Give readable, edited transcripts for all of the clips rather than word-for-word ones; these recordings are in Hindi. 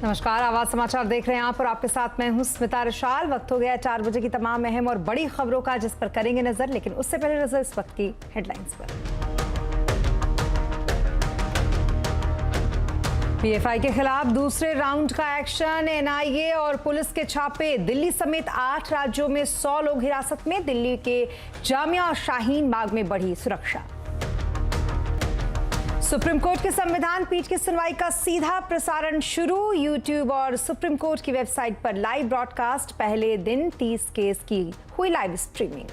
नमस्कार, आवाज समाचार देख रहे हैं आप और आपके साथ मैं हूं स्मिता रिशाल। वक्त हो गया 4 बजे की तमाम अहम और बड़ी खबरों का, जिस पर करेंगे नजर। लेकिन उससे पहले नजर इस वक्त की हेडलाइंस पर। पीएफआई के खिलाफ दूसरे राउंड का एक्शन, एनआईए और पुलिस के छापे। दिल्ली समेत 8 राज्यों में 100 लोग हिरासत में। दिल्ली के जामिया और शाहीन बाग में बढ़ी सुरक्षा। सुप्रीम कोर्ट के संविधान पीठ की सुनवाई का सीधा प्रसारण शुरू। यूट्यूब और सुप्रीम कोर्ट की वेबसाइट पर लाइव ब्रॉडकास्ट। पहले दिन 30 केस की हुई लाइव स्ट्रीमिंग।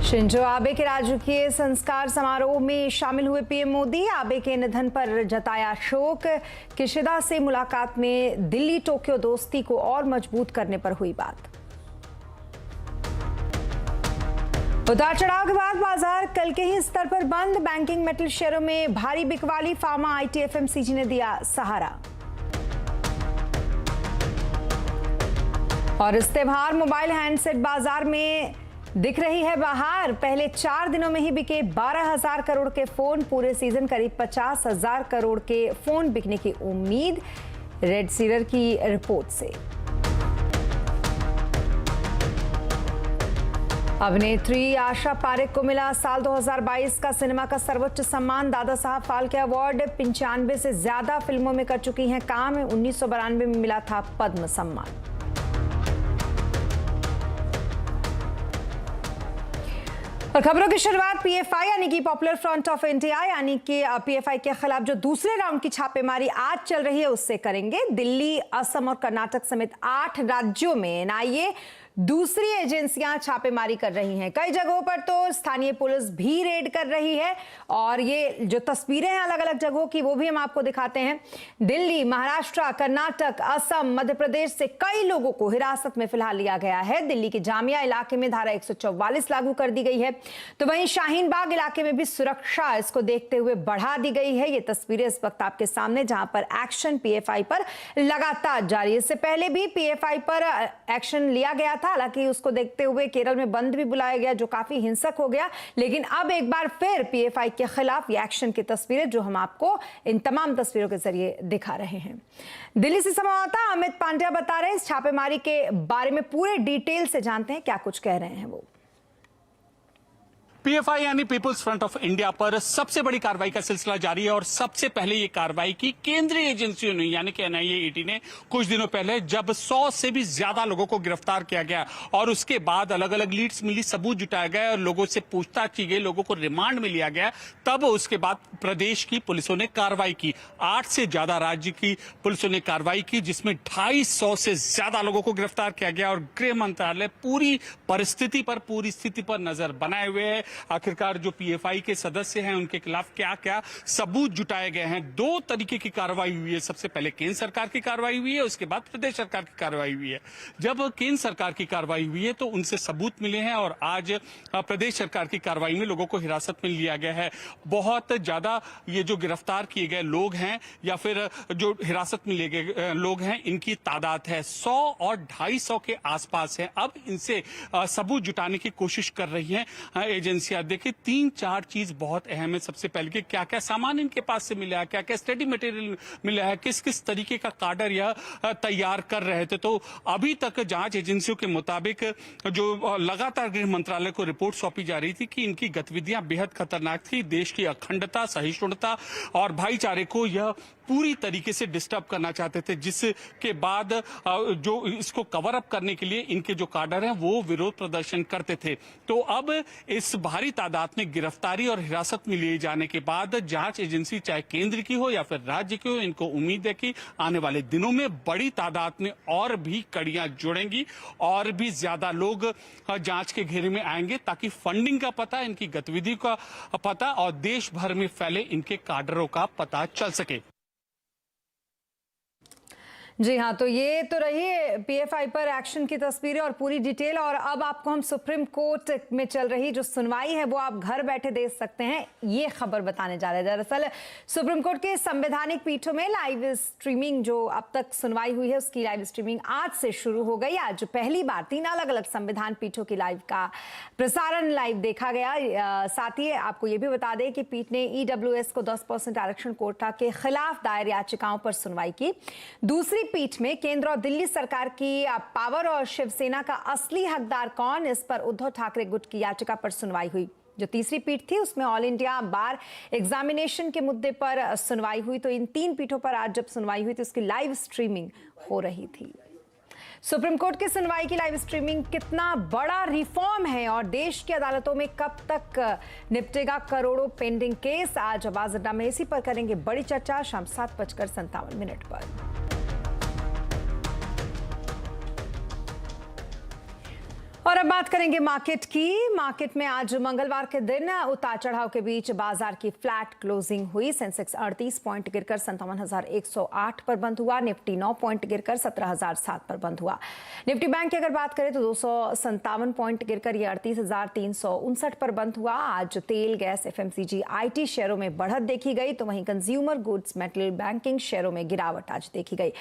शिंजो आबे के राजकीय संस्कार समारोह में शामिल हुए पीएम मोदी। आबे के निधन पर जताया शोक। किशिदा से मुलाकात में दिल्ली टोक्यो दोस्ती को और मजबूत करने पर हुई बात। उतार चढ़ाव के बाद बाजार कल के ही स्तर पर बंद। बैंकिंग मेटल शेयरों में भारी बिकवाली। फार्मा, आईटी, एफएमसीजी ने दिया सहारा। और इस्तेमाल मोबाइल हैंडसेट बाजार में दिख रही है बहार। पहले 4 दिनों में ही बिके 12,000 करोड़ के फोन। पूरे सीजन करीब 50,000 करोड़ के फोन बिकने की उम्मीद, रेड सीलर की रिपोर्ट से। अभिनेत्री आशा पारेख को मिला साल 2022 का सिनेमा का सर्वोच्च सम्मान, दादा साहब फाल्के अवार्ड। 95 से ज्यादा फिल्मों में कर चुकी हैं काम। 1992 में मिला था पद्म सम्मान। और खबरों की शुरुआत पीएफआई यानी कि पॉपुलर फ्रंट ऑफ इंडिया यानी कि पीएफआई के खिलाफ जो दूसरे राउंड की छापेमारी आज चल रही है उससे करेंगे। दिल्ली, असम और कर्नाटक समेत 8 राज्यों में एनआईए दूसरी एजेंसियां छापेमारी कर रही हैं। कई जगहों पर तो स्थानीय पुलिस भी रेड कर रही है। और ये जो तस्वीरें हैं अलग अलग जगहों की, वो भी हम आपको दिखाते हैं। दिल्ली, महाराष्ट्र, कर्नाटक, असम, मध्य प्रदेश से कई लोगों को हिरासत में फिलहाल लिया गया है। दिल्ली के जामिया इलाके में धारा 144 लागू कर दी गई है। तो वहीं शाहीन बाग इलाके में भी सुरक्षा इसको देखते हुए बढ़ा दी गई है। ये तस्वीरें इस वक्त आपके सामने, जहां पर एक्शन पीएफआई पर लगातार जारी है। इससे पहले भी पीएफआई पर एक्शन लिया गया, हालांकि उसको देखते हुए केरल में बंद भी बुलाया गया, जो काफी हिंसक हो गया। लेकिन अब एक बार फिर पीएफआई के खिलाफ ये एक्शन की तस्वीरें, जो हम आपको इन तमाम तस्वीरों के जरिए दिखा रहे हैं। दिल्ली से संवाददाता अमित पांड्या बता रहे हैं इस छापेमारी के बारे में। पूरे डिटेल से जानते हैं क्या कुछ कह रहे हैं वो। पीएफआई यानी पीपुल्स फ्रंट ऑफ इंडिया पर सबसे बड़ी कार्रवाई का सिलसिला जारी है। और सबसे पहले ये कार्रवाई की केंद्रीय एजेंसियों ने यानी कि एनआईए, ईडी ने कुछ दिनों पहले, जब 100 से भी ज्यादा लोगों को गिरफ्तार किया गया और उसके बाद अलग अलग लीड्स मिली, सबूत जुटाया गया और लोगों से पूछताछ की गई, लोगों को रिमांड में लिया गया। तब उसके बाद प्रदेश की पुलिसों ने कार्रवाई की। 8 से ज्यादा राज्य की पुलिसों ने कार्रवाई की, जिसमें 250 से ज्यादा लोगों को गिरफ्तार किया गया। और गृह मंत्रालय पूरी परिस्थिति पर, पूरी स्थिति पर नजर बनाए हुए है। आखिरकार जो पीएफआई के सदस्य हैं उनके खिलाफ क्या क्या सबूत जुटाए गए हैं। 2 तरीके की कार्रवाई हुई है। सबसे पहले केंद्र सरकार की कार्रवाई हुई है, उसके बाद प्रदेश सरकार की कार्रवाई हुई है। जब केंद्र सरकार की कार्रवाई हुई है तो उनसे सबूत मिले हैं और आज प्रदेश सरकार की कार्रवाई में लोगों को हिरासत में लिया गया है। बहुत ज्यादा ये जो गिरफ्तार किए गए लोग हैं या फिर जो हिरासत में लिए गए लोग हैं, इनकी तादाद है 100 और 250 के आसपास है। अब इनसे सबूत जुटाने की कोशिश कर रही है एजेंसियां। देखिए 3-4 चीज बहुत अहम है। सबसे पहले कि क्या क्या सामान इनके पास से मिला है, क्या क्या स्टडी मटेरियल मिला है, किस किस तरीके का कार्डर यह तैयार कर रहे थे। तो अभी तक जांच एजेंसियों के मुताबिक जो लगातार गृह मंत्रालय को रिपोर्ट सौंपी जा रही थी कि इनकी गतिविधियां बेहद खतरनाक थी। देश की अखंडता, सहिष्णुता और भाईचारे को यह पूरी तरीके से डिस्टर्ब करना चाहते थे, जिसके बाद जो इसको कवर अप करने के लिए इनके जो काडर हैं वो विरोध प्रदर्शन करते थे। तो अब इस भारी तादाद में गिरफ्तारी और हिरासत में लिए जाने के बाद जांच एजेंसी चाहे केंद्र की हो या फिर राज्य की हो, इनको उम्मीद है कि आने वाले दिनों में बड़ी तादाद में और भी कड़ियां जुड़ेंगी और भी ज्यादा लोग जांच के घेरे में आएंगे, ताकि फंडिंग का पता, इनकी गतिविधि का पता और देश भर में फैले इनके काडरों का पता चल सके। जी हाँ, तो ये तो रही पीएफआई पर एक्शन की तस्वीरें और पूरी डिटेल। और अब आपको हम सुप्रीम कोर्ट में चल रही जो सुनवाई है वो आप घर बैठे देख सकते हैं, ये खबर बताने जा रहे हैं। दरअसल सुप्रीम कोर्ट के संवैधानिक पीठों में लाइव स्ट्रीमिंग, जो अब तक सुनवाई हुई है उसकी लाइव स्ट्रीमिंग आज से शुरू हो गई। आज पहली बार 3 अलग अलग संविधान पीठों की लाइव का प्रसारण लाइव देखा गया। साथ ही आपको ये भी बता दें कि पीठ ने ईडब्ल्यूएस को 10% आरक्षण कोटा के खिलाफ दायर याचिकाओं पर सुनवाई की। दूसरी पीठ में केंद्र और दिल्ली सरकार की पावर और शिवसेना का असली हकदार कौन, इस पर उद्धव ठाकरे गुट की याचिका पर सुनवाई हुई। जो तीसरी पीठ थी उसमें ऑल इंडिया बार एग्जामिनेशन के मुद्दे पर सुनवाई हुई। तो इन 3 पीठों पर आज जब सुनवाई हुई तो उसकी लाइव स्ट्रीमिंग हो रही थी। सुप्रीम कोर्ट की सुनवाई की लाइव स्ट्रीमिंग कितना बड़ा रिफॉर्म है और देश की अदालतों में कब तक निपटेगा करोड़ों पेंडिंग केस, आज आवाज अड्डा में इसी पर करेंगे बड़ी चर्चा शाम 7:57 पर। और अब बात करेंगे मार्केट की। मार्केट में आज मंगलवार के दिन उतार चढ़ाव के बीच बाजार की फ्लैट क्लोजिंग हुई। सेंसेक्स 38 पॉइंट गिरकर 57,108 पर बंद हुआ। निफ्टी 9 पॉइंट गिरकर 17,007 पर बंद हुआ। निफ्टी बैंक की अगर बात करें तो 257 पॉइंट गिरकर ये 38,359 पर बंद हुआ। आज तेल, गैस, एफएमसीजी, आईटी शेयरों में बढ़त देखी गई, तो वहीं कंज्यूमर गुड्स, मेटल, बैंकिंग शेयरों में गिरावट आज देखी गई।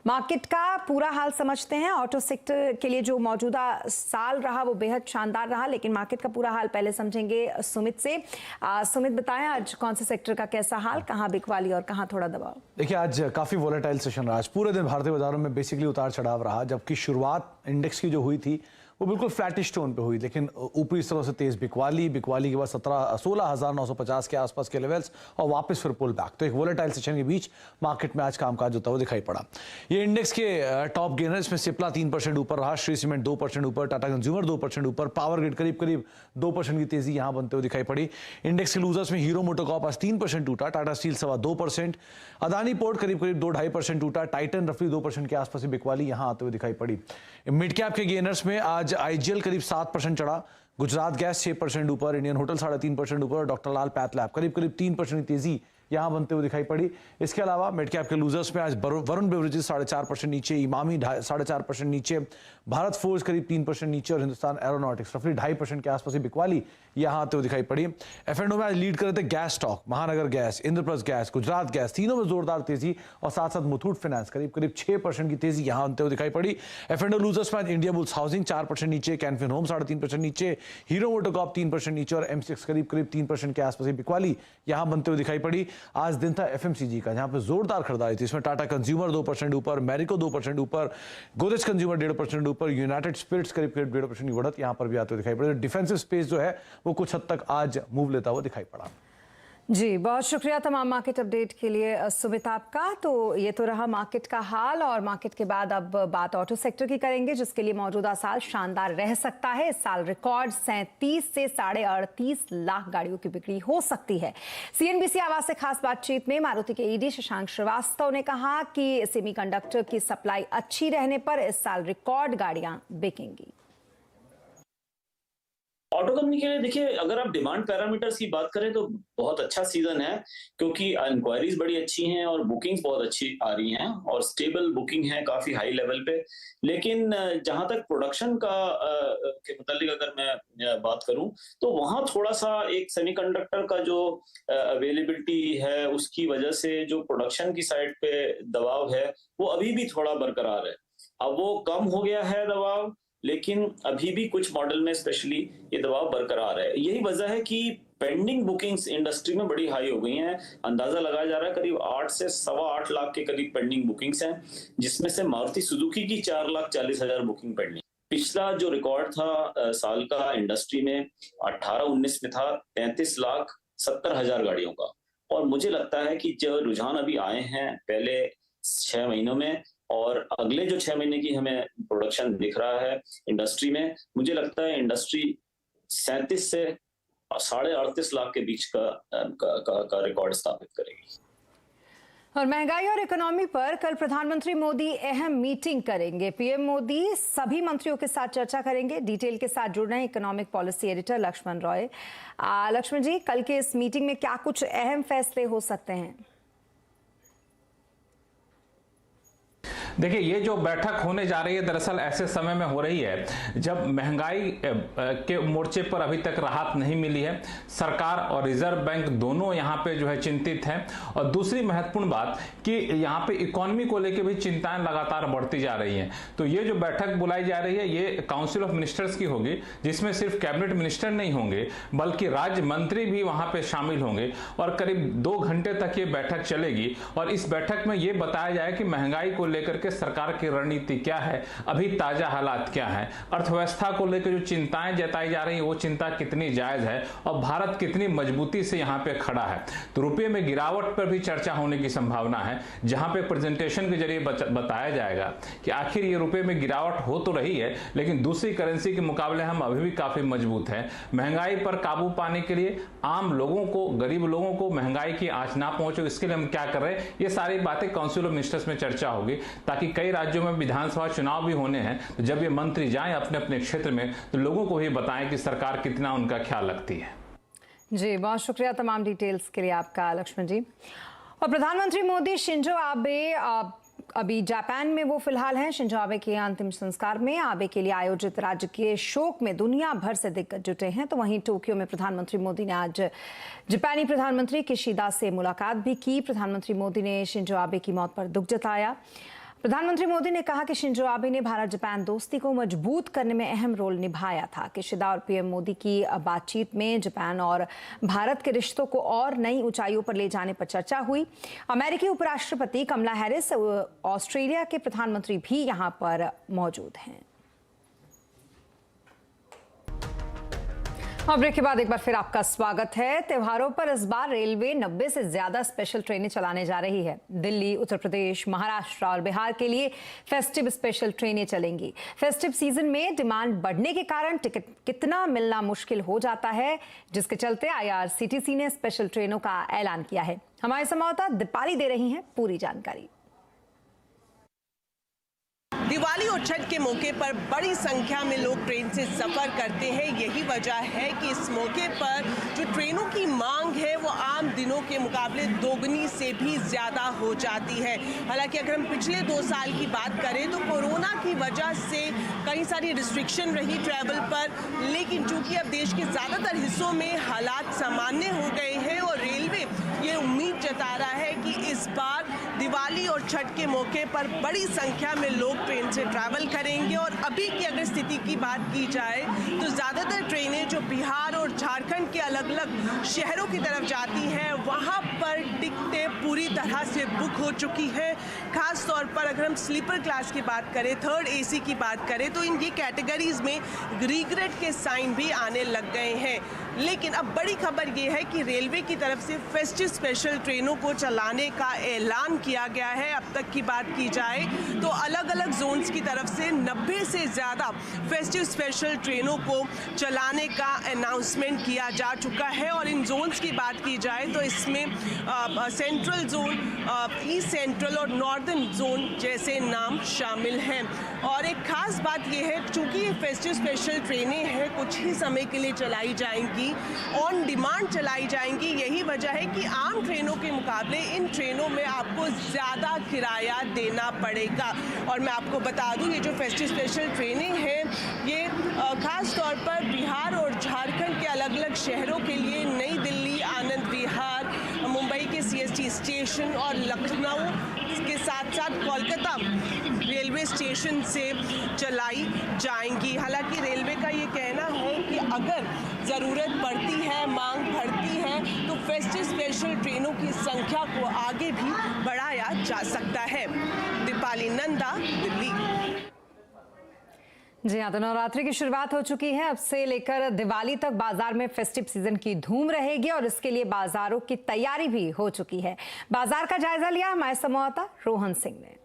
मार्केट का पूरा हाल समझते हैं। ऑटो सेक्टर के लिए जो मौजूदा साल रहा वो बेहद शानदार रहा, लेकिन मार्केट का पूरा हाल पहले समझेंगे सुमित से। सुमित, बताएं आज कौन से सेक्टर का कैसा हाल, कहां बिकवाली और कहां थोड़ा दबाव? देखिए, आज काफी वोलेटाइल सेशन रहा। आज पूरे दिन भारतीय बाजारों में बेसिकली उतार चढ़ाव रहा, जबकि शुरुआत इंडेक्स की जो हुई थी वो बिल्कुल फ्लैटिश टोन पे हुई, लेकिन ऊपरी स्तरों से तेज बिकवाली के बाद 16,950 के आसपास के लेवल्स और वापस फिर पुल बैक। तो एक वोलेटाइल सेशन के बीच मार्केट में आज कामकाज होता हुआ दिखाई पड़ा। ये इंडेक्स के टॉप गेनर्स में सिप्ला 3% ऊपर रहा, श्री सीमेंट 2% ऊपर, टाटा कंज्यूमर 2% ऊपर, पावर ग्रिड करीब 2% की तेजी यहां बनते हुए दिखाई पड़ी। इंडेक्स के लूजर्स में हीरो मोटोकॉर्प आज 3% टूटा, टाटा स्टील 2.25%, अदानी पोर्ट करीब 2-2.5% टूटा, टाइटन रफली 2% के आसपास बिकवाली यहां आते हुए दिखाई पड़ी। मिड कैप के गेनर्स में आज आईजीएल करीब 7% चढ़ा, गुजरात गैस 6% ऊपर, इंडियन होटल 3.5% ऊपर, डॉक्टर लाल पैथ लैब करीब 3% की तेजी यहां बनते हुए दिखाई पड़ी। इसके अलावा मिड कैप के लूजर्स में आज वरुण बेवरेजेस 4.5% नीचे, इमामी 4.5% नीचे, भारत फोर्ज करीब 3% नीचे और हिंदुस्तान एरोनॉटिक्स रफली 2.5% के आसपास बिकवाली यहां आते हुए दिखाई पड़ी। एफ&ओ में आज लीड कर रहे थे गैस स्टॉक, महानगर gas, Indraprastha gas, Gujarat gas, तीनों में जोरदार तेजी और साथ साथ मुथूट फाइनेंस करीब 6% की तेजी यहां बनते हुए दिखाई पड़ी। एफ&ओ लूजर्स में आज इंडिया बुल्स हाउसिंग 4% नीचे, कैनफिन होम 3.5% नीचे, हीरो मोटोकॉर्प 3% नीचे और M6 करीब 3% के आसपास बिकवाली यहां बनते हुए दिखाई पड़ी। आज दिन था एफएमसीजी का, जहां पे जोरदार खरीदारी थी। इसमें टाटा कंज्यूमर 2% ऊपर, मैरिको 2% ऊपर, गोदरेज कंज्यूमर 1.5% ऊपर, यूनाइटेड स्पिरिट्स करीब 1.5% की बढ़त यहां पर भी आते हुए दिखाई पड़ी। डिफेंसिव स्पेस जो है वो कुछ हद तक आज मूव लेता हुआ दिखाई पड़ा। जी, बहुत शुक्रिया तमाम मार्केट अपडेट के लिए सुमित आपका। तो ये तो रहा मार्केट का हाल, और मार्केट के बाद अब बात ऑटो सेक्टर की करेंगे, जिसके लिए मौजूदा साल शानदार रह सकता है। इस साल रिकॉर्ड 37 से 38.5 लाख गाड़ियों की बिक्री हो सकती है। सीएनबीसी आवाज से खास बातचीत में मारुति के ईडी शशांक श्रीवास्तव ने कहा कि सेमीकंडक्टर की सप्लाई अच्छी रहने पर इस साल रिकॉर्ड गाड़ियां बिकेंगी। ऑटो कंपनी के लिए देखिए, अगर आप डिमांड पैरामीटर्स की बात करें तो बहुत अच्छा सीजन है, क्योंकि इंक्वायरीज बड़ी अच्छी हैं और बुकिंग्स बहुत अच्छी आ रही हैं और स्टेबल बुकिंग है काफी हाई लेवल पे। लेकिन जहां तक प्रोडक्शन का के मुतालिक अगर मैं बात करूं तो वहां थोड़ा सा एक सेमीकंडक्टर का जो अवेलेबिलिटी है उसकी वजह से जो प्रोडक्शन की साइड पे दबाव है वो अभी भी थोड़ा बरकरार है। अब वो कम हो गया है दबाव, लेकिन अभी भी कुछ मॉडल में स्पेशली ये दबाव बरकरार है। यही वजह है कि पेंडिंग बुकिंग्स इंडस्ट्री में बड़ी हाई हो गई हैं। अंदाजा लगाया जा रहा है करीब 8 से 8.25 लाख के करीब पेंडिंग बुकिंग्स हैं, जिसमें से मारुति सुजुकी की 4,40,000 बुकिंग पेंडिंग। पिछला जो रिकॉर्ड था साल का इंडस्ट्री में 18-19 में था 33,70,000 गाड़ियों का। और मुझे लगता है कि जो रुझान अभी आए हैं पहले 6 महीनों में और अगले जो 6 महीने की हमें प्रोडक्शन दिख रहा है इंडस्ट्री में, मुझे लगता है इंडस्ट्री 37 से 38.5 लाख के बीच का रिकॉर्ड स्थापित करेगी। और महंगाई और इकोनॉमी पर कल प्रधानमंत्री मोदी अहम मीटिंग करेंगे। पीएम मोदी सभी मंत्रियों के साथ चर्चा करेंगे। डिटेल के साथ जुड़ रहे हैं economic policy editor Lakshman Roy. Lakshman ji, कल के इस मीटिंग में क्या कुछ अहम फैसले हो सकते हैं? देखिए, ये जो बैठक होने जा रही है दरअसल ऐसे समय में हो रही है जब महंगाई के मोर्चे पर अभी तक राहत नहीं मिली है। सरकार और रिजर्व बैंक दोनों यहाँ पे जो है चिंतित हैं। और दूसरी महत्वपूर्ण बात कि यहाँ पे इकोनॉमी को लेकर भी चिंताएं लगातार बढ़ती जा रही हैं। तो ये जो बैठक बुलाई जा रही है ये काउंसिल ऑफ मिनिस्टर्स की होगी, जिसमें सिर्फ कैबिनेट मिनिस्टर नहीं होंगे बल्कि राज्य मंत्री भी वहां पे शामिल होंगे और करीब 2 घंटे तक ये बैठक चलेगी। और इस बैठक में ये बताया जाए कि महंगाई को लेकर के सरकार की रणनीति क्या है, अभी ताजा हालात क्या है, अर्थव्यवस्था को लेकर जो चिंताएं जताई जा रही है वो चिंता कितनी जायज है और भारत कितनी मजबूती से यहाँ पे खड़ा है। तो रुपये में गिरावट पर भी चर्चा होने की संभावना है, जहां पे प्रेजेंटेशन के जरिए बताया जाएगा कि आखिर ये रुपये में गिरावट हो तो रही है लेकिन दूसरी करेंसी के मुकाबले हम अभी भी काफी मजबूत हैं। महंगाई पर काबू पाने के लिए आम लोगों को, गरीब लोगों को महंगाई की आंच ना पहुंचे, इसके लिए हम क्या कर रहे हैं, ये सारी बातें काउंसिल ऑफ मिनिस्टर्स में चर्चा होगी। ताकि कई राज्यों में विधानसभा चुनाव भी होने हैं, तो जब ये मंत्री जाएं अपने अपने क्षेत्र में तो लोगों को भी बताएं कि सरकार कितना उनका ख्याल रखती है। जी, बहुत शुक्रिया तमाम डिटेल्स के लिए आपका लक्ष्मण जी। और प्रधानमंत्री मोदी शिंजो आबे अभी जापान में वो फिलहाल हैं। शिंजो आबे के अंतिम संस्कार में आबे के लिए आयोजित राजकीय शोक में दुनिया भर से दिग्गज जुटे हैं। तो वहीं टोक्यो में प्रधानमंत्री मोदी ने आज जापानी प्रधानमंत्री किशिदा से मुलाकात भी की। प्रधानमंत्री मोदी ने शिंजो आबे की मौत पर दुख जताया। प्रधानमंत्री मोदी ने कहा कि शिंजो आबे ने भारत जापान दोस्ती को मजबूत करने में अहम रोल निभाया था। किशिदा और पीएम मोदी की बातचीत में जापान और भारत के रिश्तों को और नई ऊंचाइयों पर ले जाने पर चर्चा हुई। अमेरिकी उपराष्ट्रपति कमला हैरिस, ऑस्ट्रेलिया के प्रधानमंत्री भी यहां पर मौजूद हैं। और ब्रेक के बाद एक बार फिर आपका स्वागत है। त्योहारों पर इस बार रेलवे 90 से ज्यादा स्पेशल ट्रेनें चलाने जा रही है। दिल्ली, उत्तर प्रदेश, महाराष्ट्र और बिहार के लिए फेस्टिव स्पेशल ट्रेनें चलेंगी। फेस्टिव सीजन में डिमांड बढ़ने के कारण टिकट कितना मिलना मुश्किल हो जाता है, जिसके चलते IRCTC ने स्पेशल ट्रेनों का ऐलान किया है। हमारे संवाददाता दीपाली दे रही हैं पूरी जानकारी। दिवाली और छठ के मौके पर बड़ी संख्या में लोग ट्रेन से सफर करते हैं। यही वजह है कि इस मौके पर जो ट्रेनों की मांग है वो आम दिनों के मुकाबले दोगुनी से भी ज्यादा हो जाती है। हालांकि अगर हम पिछले 2 साल की बात करें तो कोरोना की वजह से कई सारी रिस्ट्रिक्शन रही ट्रैवल पर, लेकिन चूंकि अब देश के ज्यादातर हिस्सों में हालात सामान्य हो गए हैं और रेलवे ये उम्मीद जता रहा है कि इस बार दिवाली और छठ के मौके पर बड़ी संख्या में लोग ट्रेन से ट्रैवल करेंगे। और अभी की अगर स्थिति की बात की जाए तो ज़्यादातर ट्रेनें जो बिहार और झारखंड के अलग अलग शहरों की तरफ जाती हैं वहाँ पर टिकटें पूरी तरह से बुक हो चुकी हैं। खास तौर पर अगर हम स्लीपर क्लास की बात करें, 3rd AC की बात करें तो इनकी कैटेगरीज में रिग्रेट के साइन भी आने लग गए हैं। लेकिन अब बड़ी खबर ये है कि रेलवे की तरफ से फेस्टिव स्पेशल ट्रेनों को चलाने का ऐलान किया गया है। अब तक की बात की जाए तो अलग अलग जोन्स की तरफ से 90 से ज़्यादा फेस्टिव स्पेशल ट्रेनों को चलाने का अनाउंसमेंट किया जा चुका है। और इन जोन्स की बात की जाए तो इसमें सेंट्रल जोन, ईस्ट सेंट्रल और नॉर्दर्न जोन जैसे नाम शामिल हैं। और एक खास बात यह है, चूँकि ये फेस्टिव स्पेशल ट्रेनें हैं कुछ ही समय के लिए चलाई जाएंगी, ऑन डिमांड चलाई जाएंगी। यही वजह है कि आम ट्रेनों के मुकाबले इन ट्रेनों में आपको ज़्यादा किराया देना पड़ेगा। और मैं आपको बता दूं, ये जो फेस्टिव स्पेशल ट्रेनें हैं ये खास तौर पर बिहार और झारखंड के अलग अलग शहरों के लिए नई दिल्ली, आनंद विहार, मुंबई के CST स्टेशन और लखनऊ के साथ साथ कोलकाता रेलवे स्टेशन से चलाई जाएंगी। हालांकि रेलवे का ये कहना है कि अगर ज़रूरत पड़ती है, मांग बढ़ती है तो फेस्टिव स्पेशल ट्रेनों की संख्या को आगे भी बढ़ाया जा सकता है। दीपाली नंदा, दिल्ली। जी हाँ, तो नवरात्रि की शुरुआत हो चुकी है। अब से लेकर दिवाली तक बाजार में फेस्टिव सीजन की धूम रहेगी और इसके लिए बाजारों की तैयारी भी हो चुकी है। बाजार का जायजा लिया हमारे संवाददाता रोहन सिंह ने।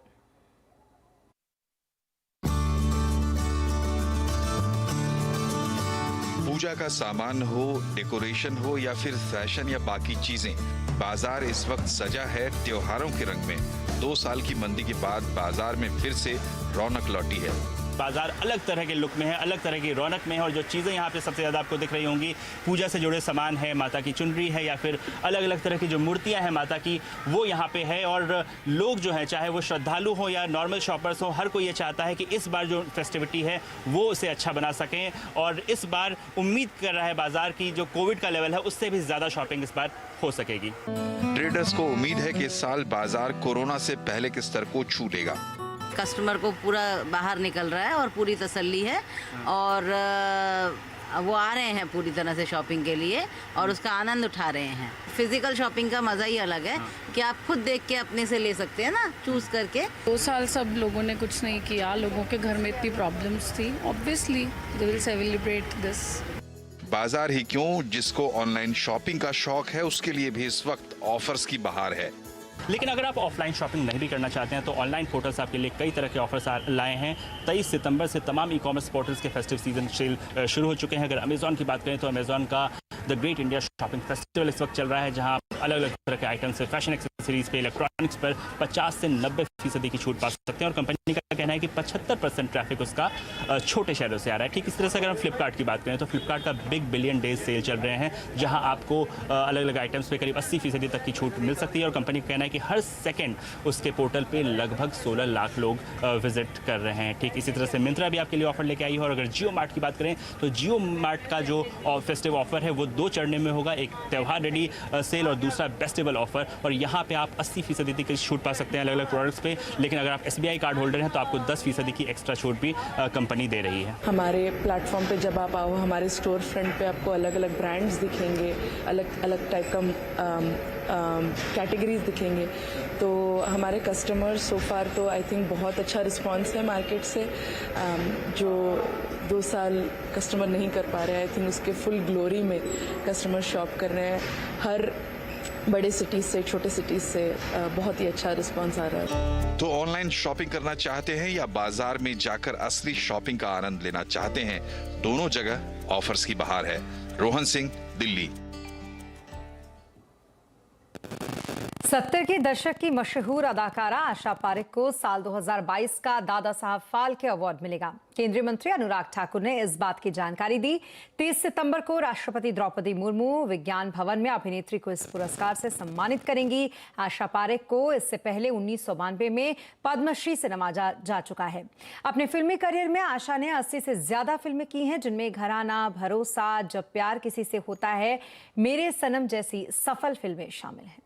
पूजा का सामान हो, डेकोरेशन हो या फिर फैशन या बाकी चीजें, बाजार इस वक्त सजा है त्योहारों के रंग में। 2 साल की मंदी के बाद बाजार में फिर से रौनक लौटी है। बाजार अलग तरह के लुक में है, अलग तरह की रौनक में है और जो चीज़ें यहाँ पे सबसे ज़्यादा आपको दिख रही होंगी, पूजा से जुड़े सामान है, माता की चुनरी है या फिर अलग अलग तरह की जो मूर्तियाँ हैं माता की, वो यहाँ पे है। और लोग जो हैं, चाहे वो श्रद्धालु हो या नॉर्मल शॉपर्स हो, हर कोई ये चाहता है कि इस बार जो फेस्टिविटी है वो उसे अच्छा बना सकें। और इस बार उम्मीद कर रहा है बाजार की जो कोविड का लेवल है उससे भी ज़्यादा शॉपिंग इस बार हो सकेगी। ट्रेडर्स को उम्मीद है कि इस साल बाजार कोरोना से पहले के स्तर को छू लेगा। कस्टमर को पूरा बाहर निकल रहा है और पूरी तसल्ली है और वो आ रहे हैं पूरी तरह से शॉपिंग के लिए और उसका आनंद उठा रहे हैं। फिजिकल शॉपिंग का मज़ा ही अलग है कि आप खुद देख के अपने से ले सकते हैं ना, चूज़ करके। 2 साल सब लोगों ने कुछ नहीं किया, लोगों के घर में इतनी प्रॉब्लम्स थी, obviously they will celebrate this. बाजार ही क्यों, जिसको ऑनलाइन शॉपिंग का शौक है उसके लिए भी इस वक्त ऑफर्स की बहार है। लेकिन अगर आप ऑफलाइन शॉपिंग नहीं भी करना चाहते हैं तो ऑनलाइन पोर्टल्स आपके लिए कई तरह के ऑफर्स लाए हैं। 23 सितंबर से तमाम ई कॉमर्स पोर्टल्स के फेस्टिव सीजन सेल शुरू हो चुके हैं। अगर अमेजॉन की बात करें तो अमेजॉन का the great India shopping festival इस वक्त चल रहा है, जहां अलग अलग तरह के आइटम्स, फैशन एक्सेसरीज पे, इलेक्ट्रॉनिक्स पर 50 से 90% की छूट पा सकते हैं। और कंपनी का कहना है कि 75% ट्रैफिक उसका छोटे शहरों से आ रहा है। ठीक इस तरह से अगर हम फ्लिपकार्ट की बात करें तो फ्लिपकार्ट का बिग बिलियन डेज सेल चल रहे हैं, जहां आपको अलग अलग आइटम्स पे करीब 80% तक की छूट मिल सकती है। और कंपनी का कहना है कि हर सेकेंड उसके पोर्टल पे लगभग 16 लाख लोग विजिट कर रहे हैं। ठीक इसी तरह से मिंत्रा भी आपके लिए ऑफर लेके आई है। और अगर जियो मार्ट की बात करें तो जियो मार्ट का जो फेस्टिव ऑफर है वो 2 चरणों में होगा, एक त्यौहार रेडी सेल और दूसरा फेस्टिवल ऑफर। और यहाँ पे आप 80% की छूट पा सकते हैं अलग अलग प्रोडक्ट्स पे। लेकिन अगर आप SBI कार्ड होल्डर हैं तो आपको 10% की एक्स्ट्रा छूट भी कंपनी दे रही है। हमारे प्लेटफॉर्म पे जब आप आओ, हमारे स्टोर फ्रंट पे आपको अलग अलग ब्रांड्स दिखेंगे, अलग अलग टाइप का कैटेगरीज दिखेंगे। तो हमारे कस्टमर्स सो फार तो आई थिंक बहुत अच्छा रिस्पांस है मार्केट से। जो 2 साल कस्टमर नहीं कर पा रहे हैं, आई थिंक उसके फुल ग्लोरी में कस्टमर शॉप कर रहे हैं। हर बड़े सिटीज से, छोटे सिटीज से बहुत ही अच्छा रिस्पांस आ रहा है। तो ऑनलाइन शॉपिंग करना चाहते हैं या बाजार में जाकर असली शॉपिंग का आनंद लेना चाहते हैं, दोनों जगह ऑफर्स की बहार है। रोहन सिंह, दिल्ली। 70 के दशक की मशहूर अदाकारा आशा पारेख को साल 2022 का दादा साहब फाल्के अवार्ड मिलेगा। केंद्रीय मंत्री अनुराग ठाकुर ने इस बात की जानकारी दी। 30 सितंबर को राष्ट्रपति द्रौपदी मुर्मू विज्ञान भवन में अभिनेत्री को इस पुरस्कार से सम्मानित करेंगी। आशा पारेख को इससे पहले 1992 में पद्मश्री से नवाजा जा चुका है। अपने फिल्मी करियर में आशा ने 80 से ज्यादा फिल्में की हैं, जिनमें घराना, भरोसा, जब प्यार किसी से होता है, मेरे सनम जैसी सफल फिल्में शामिल हैं।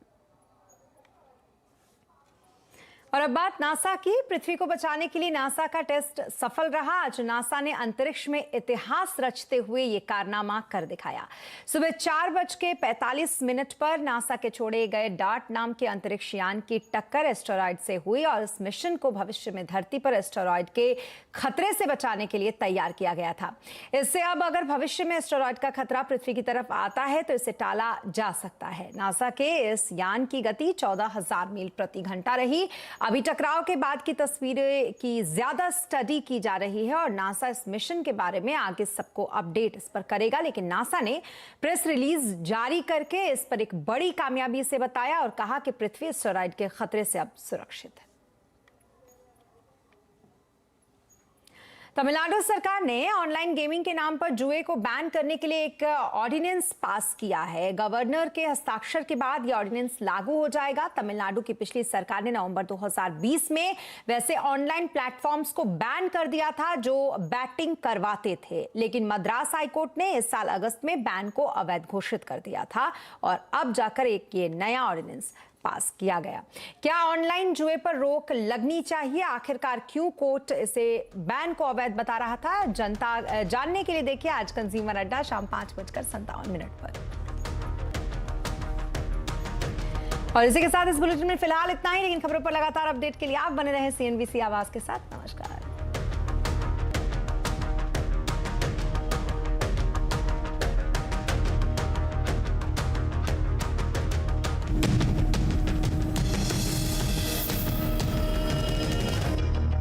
और अब बात नासा की। पृथ्वी को बचाने के लिए नासा का टेस्ट सफल रहा। आज नासा ने अंतरिक्ष में इतिहास रचते हुए ये कारनामा कर दिखाया। सुबह 4:45 पर नासा के छोड़े गए डार्ट नाम के अंतरिक्ष यान की टक्कर एस्टेरॉयड से हुई और इस मिशन को भविष्य में धरती पर एस्टेरॉयड के खतरे से बचाने के लिए तैयार किया गया था। इससे अब अगर भविष्य में एस्टेरॉयड का खतरा पृथ्वी की तरफ आता है तो इसे टाला जा सकता है। नासा के इस यान की गति 14,000 मील प्रति घंटा रही। अभी टकराव के बाद की तस्वीरें की ज्यादा स्टडी की जा रही है और नासा इस मिशन के बारे में आगे सबको अपडेट इस पर करेगा। लेकिन नासा ने प्रेस रिलीज जारी करके इस पर एक बड़ी कामयाबी से बताया और कहा कि पृथ्वी एस्टेरॉयड के खतरे से अब सुरक्षित है। तमिलनाडु सरकार ने ऑनलाइन गेमिंग के नाम पर जुए को बैन करने के लिए एक ऑर्डिनेंस पास किया है। गवर्नर के हस्ताक्षर के बाद यह ऑर्डिनेंस लागू हो जाएगा। तमिलनाडु की पिछली सरकार ने नवंबर 2020 में वैसे ऑनलाइन प्लेटफॉर्म्स को बैन कर दिया था जो बैटिंग करवाते थे, लेकिन मद्रास हाईकोर्ट ने इस साल अगस्त में बैन को अवैध घोषित कर दिया था और अब जाकर एक ये नया ऑर्डिनेंस पास किया गया। क्या ऑनलाइन जुए पर रोक लगनी चाहिए? आखिरकार क्यों कोर्ट इसे बैन को अवैध बता रहा था? जनता जानने के लिए देखिए आज कंज्यूमर अड्डा शाम 5:57 पर। और इसी के साथ इस बुलेटिन में फिलहाल इतना ही, लेकिन खबरों पर लगातार अपडेट के लिए आप बने रहे CNBC आवाज के साथ। नमस्कार।